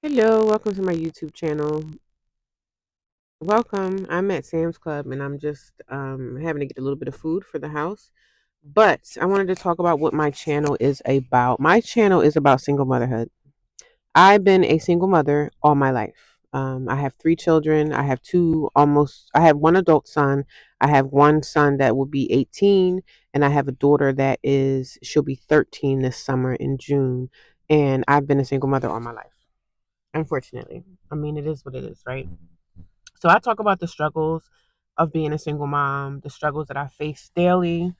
Hello, welcome to my YouTube channel. Welcome. I'm at Sam's Club and I'm just having to get a little bit of food for the house. But I wanted to talk about what my channel is about. My channel is about single motherhood. I've been a single mother all my life. I have three children. I have one adult son. I have one son that will be 18, and I have a daughter she'll be 13 this summer in June. And I've been a single mother all my life. Unfortunately. I mean, it is what it is, right? So I talk about the struggles of being a single mom, the struggles that I face daily.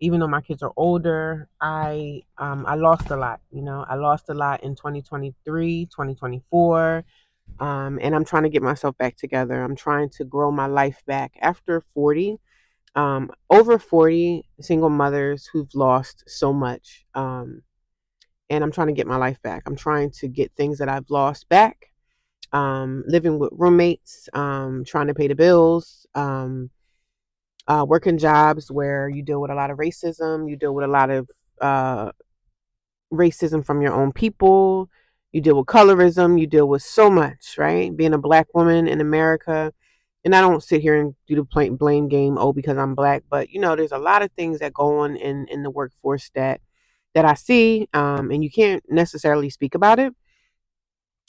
Even though my kids are older, I lost a lot. I lost a lot in 2023, 2024, and I'm trying to get myself back together. I'm trying to grow my life back after 40. Over 40 single mothers who've lost so much, and I'm trying to get my life back. I'm trying to get things that I've lost back, living with roommates, trying to pay the bills, working jobs where you deal with a lot of racism, you deal with a lot of uh, racism from your own people, you deal with colorism, you deal with so much, right? Being a black woman in America. And I don't sit here and do the blame game, oh, because I'm black, but there's a lot of things that go on in the workforce that I see, and you can't necessarily speak about it,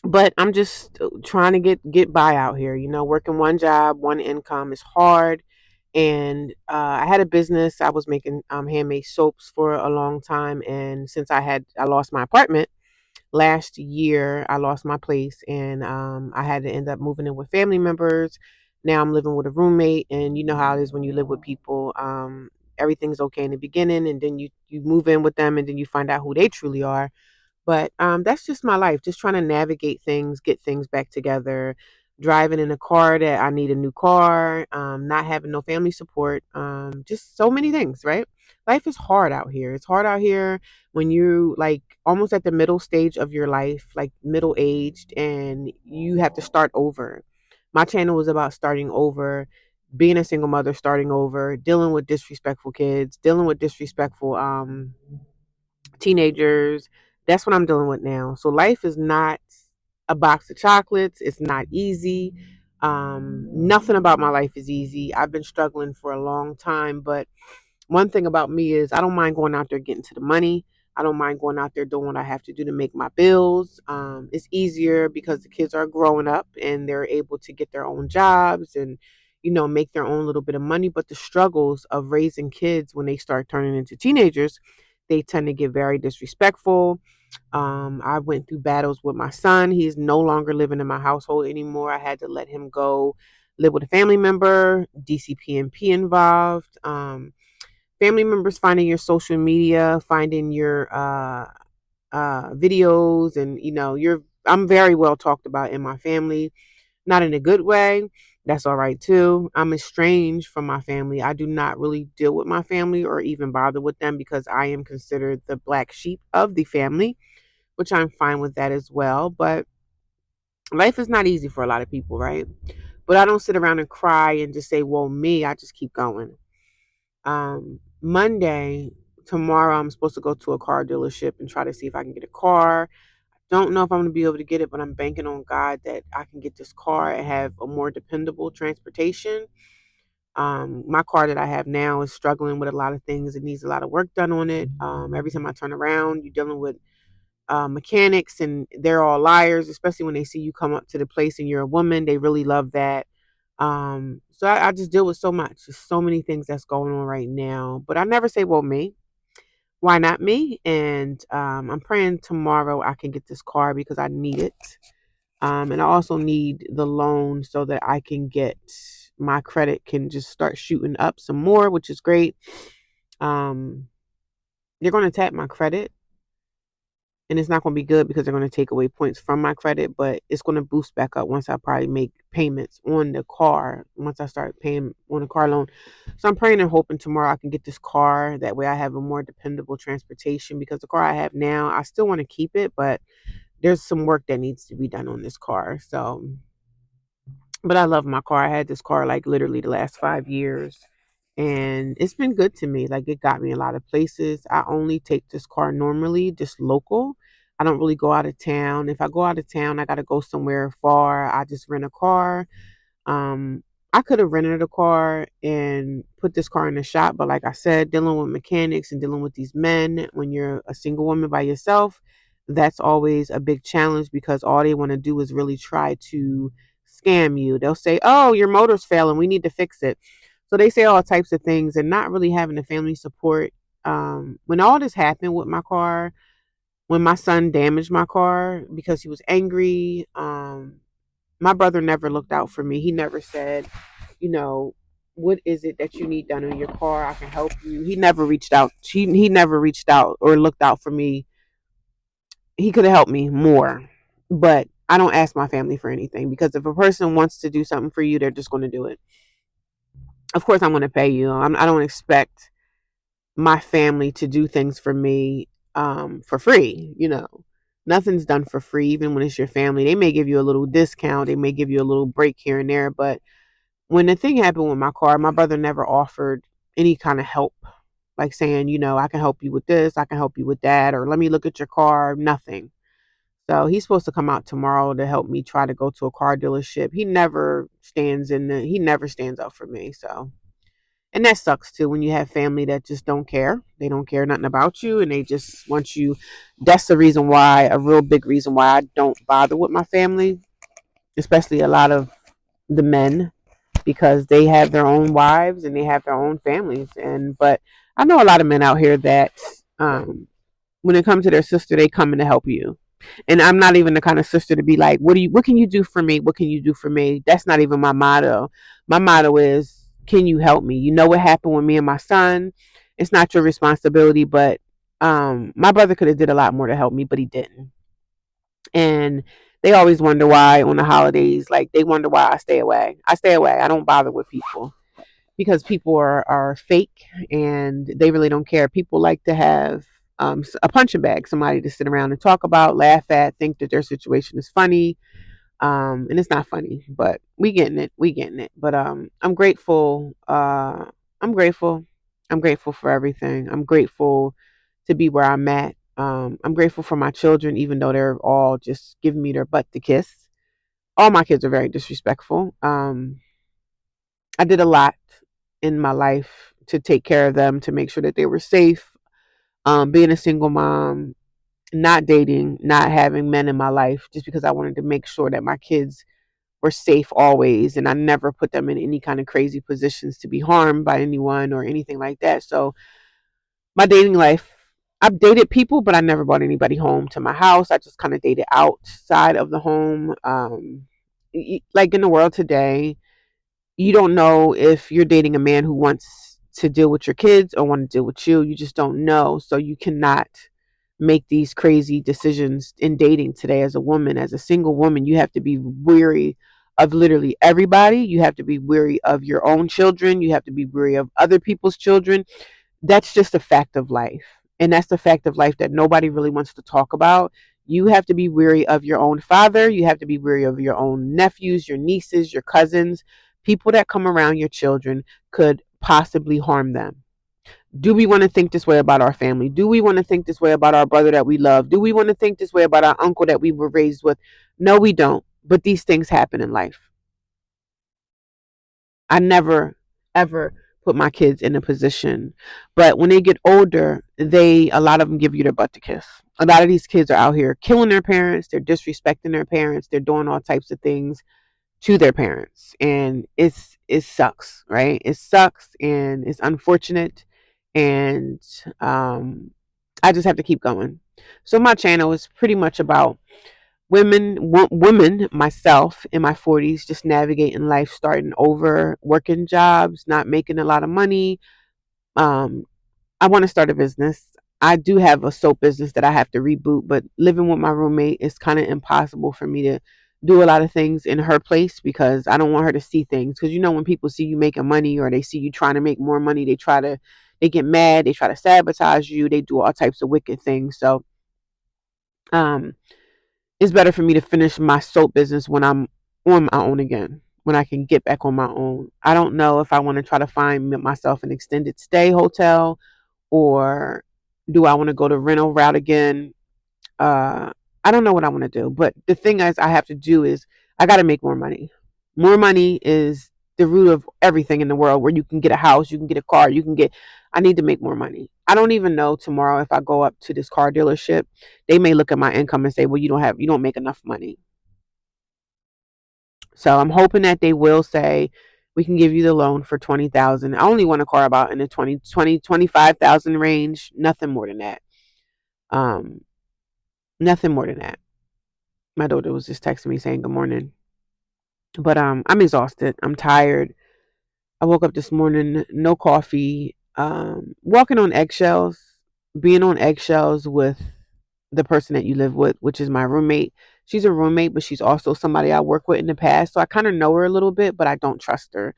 but I'm just trying to get by out here. Working one job, one income is hard. And I had a business. I was making handmade soaps for a long time, and since I lost my apartment last year, I lost my place, and I had to end up moving in with family members. Now I'm living with a roommate, and you know how it is when you live with people. Everything's okay in the beginning, and then you move in with them, and then you find out who they truly are. But that's just my life, just trying to navigate things, get things back together, driving in a car that I need a new car, not having no family support, just so many things, right? Life is hard out here. It's hard out here when you like almost at the middle stage of your life, like middle aged, and you have to start over. My channel was about starting over, being a single mother, starting over, dealing with disrespectful kids, dealing with disrespectful teenagers. That's what I'm dealing with now. So life is not a box of chocolates. It's not easy. Nothing about my life is easy. I've been struggling for a long time, but one thing about me is I don't mind going out there getting to the money. I don't mind going out there doing what I have to do to make my bills. It's easier because the kids are growing up and they're able to get their own jobs and make their own little bit of money. But the struggles of raising kids when they start turning into teenagers, they tend to get very disrespectful. I went through battles with my son. He's no longer living in my household anymore. I had to let him go live with a family member, DCPNP involved. Family members finding your social media, finding your videos, and I'm very well talked about in my family, not in a good way. That's all right too. I'm estranged from my family. I do not really deal with my family or even bother with them because I am considered the black sheep of the family, which I'm fine with that as well. But life is not easy for a lot of people, right? But I don't sit around and cry and just say, well, me, I just keep going. Monday, tomorrow, I'm supposed to go to a car dealership and try to see if I can get a car. Don't know if I'm going to be able to get it, but I'm banking on God that I can get this car and have a more dependable transportation. My car that I have now is struggling with a lot of things. It needs a lot of work done on it. Every time I turn around, you're dealing with mechanics, and they're all liars, especially when they see you come up to the place and you're a woman. They really love that. So I just deal with so much. There's so many things that's going on right now. But I never say, well, me. Why not me? And I'm praying tomorrow I can get this car because I need it. And I also need the loan so that I can get my credit can just start shooting up some more, which is great. Um, they're going to tap my credit, and it's not going to be good because they're going to take away points from my credit, but it's going to boost back up once I probably make payments on the car, once I start paying on the car loan. So I'm praying and hoping tomorrow I can get this car. That way I have a more dependable transportation because the car I have now, I still want to keep it, but there's some work that needs to be done on this car. So, but I love my car. I had this car like literally the last 5 years, and it's been good to me. Like it got me a lot of places. I only take this car normally, just local. I don't really go out of town. If I go out of town, I got to go somewhere far. I just rent a car. um, I could have rented a car and put this car in the shop, but like I said, dealing with mechanics and dealing with these men when you're a single woman by yourself, that's always a big challenge because all they want to do is really try to scam you. They'll say, "Oh, your motor's failing. We need to fix it." So they say all types of things and not really having the family support. When all this happened with my car, when my son damaged my car because he was angry, my brother never looked out for me. He never said, you know, what is it that you need done on your car? I can help you. He never reached out. He never reached out or looked out for me. He could have helped me more. But I don't ask my family for anything because if a person wants to do something for you, they're just going to do it. Of course, I'm going to pay you. I don't expect my family to do things for me for free. Nothing's done for free, even when it's your family. They may give you a little discount, they may give you a little break here and there, but when the thing happened with my car, my brother never offered any kind of help, like saying, I can help you with this, I can help you with that, or let me look at your car. Nothing. So he's supposed to come out tomorrow to help me try to go to a car dealership. He never stands up for me. So, and that sucks too when you have family that just don't care. They don't care nothing about you and they just want you. That's the reason why, a real big reason why I don't bother with my family, especially a lot of the men, because they have their own wives and they have their own families. And but I know a lot of men out here that when it comes to their sister, they come in to help you. And I'm not even the kind of sister to be like, what can you do for me? What can you do for me? That's not even my motto. My motto is, can you help me? You know what happened with me and my son? It's not your responsibility, but my brother could have did a lot more to help me, but he didn't. And they always wonder why on the holidays, like they wonder why I stay away. I stay away. I don't bother with people because people are fake and they really don't care. People like to have a punching bag, somebody to sit around and talk about, laugh at, think that their situation is funny. And it's not funny, but we getting it. We getting it. But I'm grateful. I'm grateful. I'm grateful for everything. I'm grateful to be where I'm at. I'm grateful for my children, even though they're all just giving me their butt to kiss. All my kids are very disrespectful. I did a lot in my life to take care of them, to make sure that they were safe. Being a single mom, not dating, not having men in my life, just because I wanted to make sure that my kids were safe always. And I never put them in any kind of crazy positions to be harmed by anyone or anything like that. So, my dating life, I've dated people, but I never brought anybody home to my house. I just kind of dated outside of the home. Like in the world today, you don't know if you're dating a man who wants to deal with your kids or want to deal with you. You just don't know. So you cannot make these crazy decisions in dating today as a woman. As a single woman, you have to be weary of literally everybody. You have to be weary of your own children. You have to be weary of other people's children. That's just a fact of life. And that's the fact of life that nobody really wants to talk about. You have to be weary of your own father. You have to be weary of your own nephews, your nieces, your cousins. People that come around your children could possibly harm them. Do we want to think this way about our family? Do we want to think this way about our brother that we love? Do we want to think this way about our uncle that we were raised with? No, we don't. But these things happen in life. I never ever put my kids in a position. But when they get older, a lot of them give you their butt to kiss. A lot of these kids are out here killing their parents, they're disrespecting their parents, they're doing all types of things to their parents. And it sucks, right? It sucks and it's unfortunate. And I just have to keep going. So my channel is pretty much about women, myself in my 40s, just navigating life, starting over, working jobs, not making a lot of money. um I want to start a business. I do have a soap business that I have to reboot, but living with my roommate is kind of impossible for me to do a lot of things in her place because I don't want her to see things. Because when people see you making money or they see you trying to make more money, they get mad, they try to sabotage you, they do all types of wicked things. So um it's better for me to finish my soap business when I'm on my own again, when I can get back on my own. I don't know if I want to try to find myself an extended stay hotel or do I want to go the rental route again. Uh, I don't know what I want to do, but the thing is, I have to do is I got to make more money. More money is the root of everything in the world. Where you can get a house, you can get a car, you can get. I need to make more money. I don't even know tomorrow if I go up to this car dealership, they may look at my income and say, "Well, you don't make enough money." So I'm hoping that they will say we can give you the loan for 20,000. I only want a car about in the 25,000 range, nothing more than that. Um, Nothing more than that. My daughter was just texting me saying good morning. But I'm exhausted. I'm tired. I woke up this morning, no coffee, walking on eggshells, being on eggshells with the person that you live with, which is my roommate. She's a roommate, but she's also somebody I worked with in the past. So I kind of know her a little bit, but I don't trust her.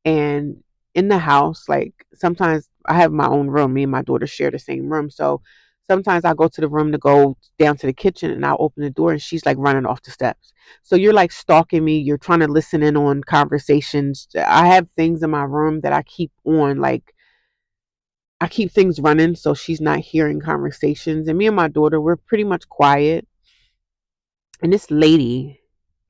And in the house, like sometimes I have my own room. Me and my daughter share the same room. So sometimes I go to the room to go down to the kitchen and I'll open the door and she's like running off the steps. So you're like stalking me. You're trying to listen in on conversations. I have things in my room that I keep on, like I keep things running so she's not hearing conversations. And me and my daughter, we're pretty much quiet. And this lady,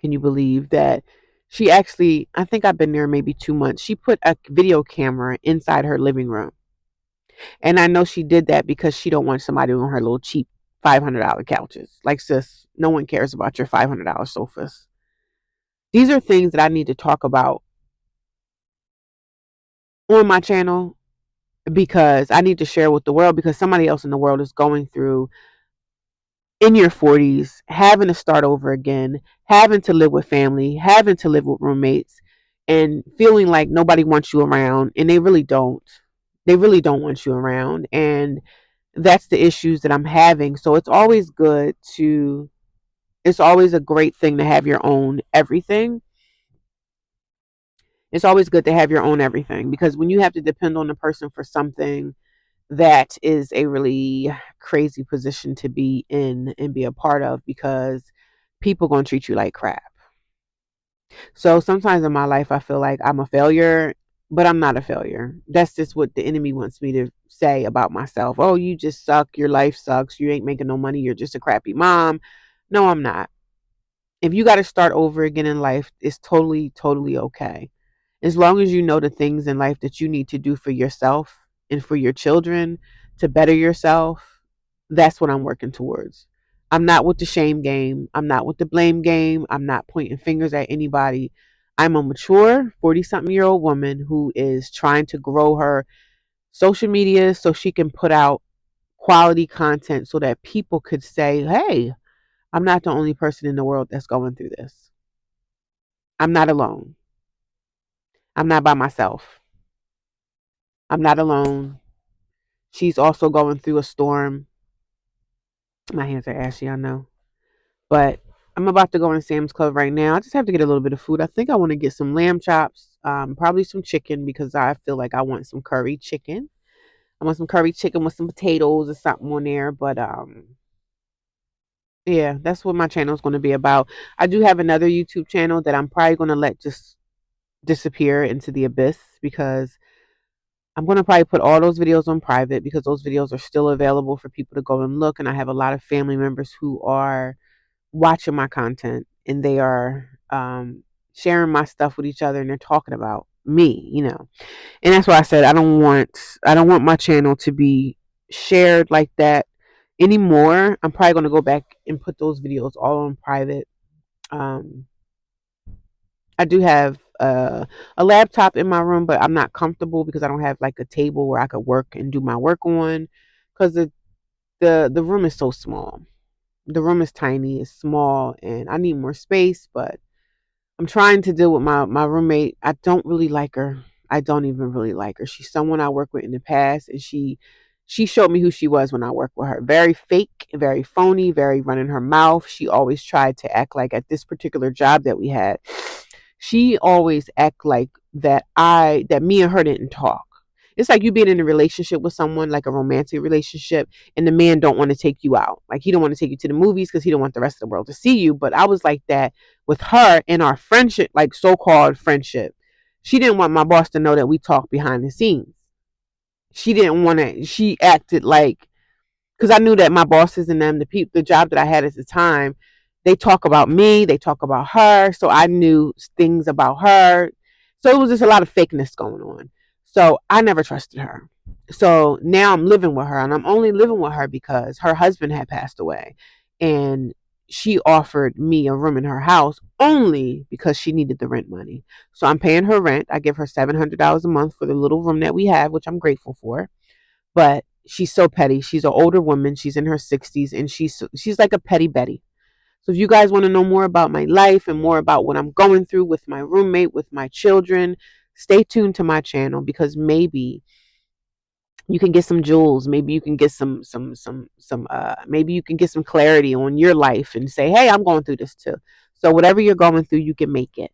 can you believe that she actually, I think I've been there maybe 2 months. She put a video camera inside her living room. And I know she did that because she don't want somebody on her little cheap $500 couches. Like, sis, no one cares about your $500 sofas. These are things that I need to talk about on my channel because I need to share with the world because somebody else in the world is going through in your 40s, having to start over again, having to live with family, having to live with roommates, and feeling like nobody wants you around, and they really don't. They really don't want you around, and that's the issues that I'm having. So it's always a great thing to have your own everything. It's always good to have your own everything because when you have to depend on a person for something, that is a really crazy position to be in and be a part of because people going to treat you like crap. So sometimes in my life, I feel like I'm a failure, but I'm not a failure. That's just what the enemy wants me to say about myself. Oh, you just suck. Your life sucks. You ain't making no money. You're just a crappy mom. No, I'm not. If you got to start over again in life, it's totally, totally okay. As long as you know the things in life that you need to do for yourself and for your children to better yourself, that's what I'm working towards. I'm not with the shame game. I'm not with the blame game. I'm not pointing fingers at anybody. I'm a mature 40 something year old woman who is trying to grow her social media so she can put out quality content so that people could say, hey, I'm not the only person in the world that's going through this. I'm not alone. I'm not by myself. I'm not alone. She's also going through a storm. My hands are ashy, I know. But I'm about to go in Sam's Club right now. I just have to get a little bit of food. I think I want to get some lamb chops, probably some chicken because I feel like I want some curry chicken. I want some curry chicken with some potatoes or something on there. But yeah, that's what my channel is going to be about. I do have another YouTube channel that I'm probably going to let just disappear into the abyss because I'm going to probably put all those videos on private because those videos are still available for people to go and look. And I have a lot of family members who are watching my content and they are sharing my stuff with each other and they're talking about me. And that's why I said I don't want my channel to be shared like that anymore. I'm probably going to go back and put those videos all on private. Um, I do have a laptop in my room, but I'm not comfortable because I don't have like a table where I could work and do my work on because the room is so small. The room is tiny, it's small, and I need more space, but I'm trying to deal with my roommate. I don't really like her. I don't even really like her. She's someone I worked with in the past, and she showed me who she was when I worked with her. Very fake, very phony, very running her mouth. She always tried to act like at this particular job that we had, she always act like that me and her didn't talk. It's like you being in a relationship with someone, like a romantic relationship, and the man don't want to take you out. Like he don't want to take you to the movies because he don't want the rest of the world to see you. But I was like that with her in our friendship, like so-called friendship. She didn't want my boss to know that we talked behind the scenes. She didn't want to. She acted like because I knew that my bosses and them, the job that I had at the time, they talk about me, they talk about her, so I knew things about her. So it was just a lot of fakeness going on. So I never trusted her. So now I'm living with her, and I'm only living with her because her husband had passed away, and she offered me a room in her house only because she needed the rent money. So I'm paying her rent. I give her $700 a month for the little room that we have, which I'm grateful for. But she's so petty. She's an older woman. She's in her 60s, and she's like a petty Betty. So if you guys want to know more about my life and more about what I'm going through with my roommate, with my children, stay tuned to my channel, because maybe you can get some jewels. Maybe you can get maybe you can get some clarity on your life and say, hey, I'm going through this too. So whatever you're going through, you can make it.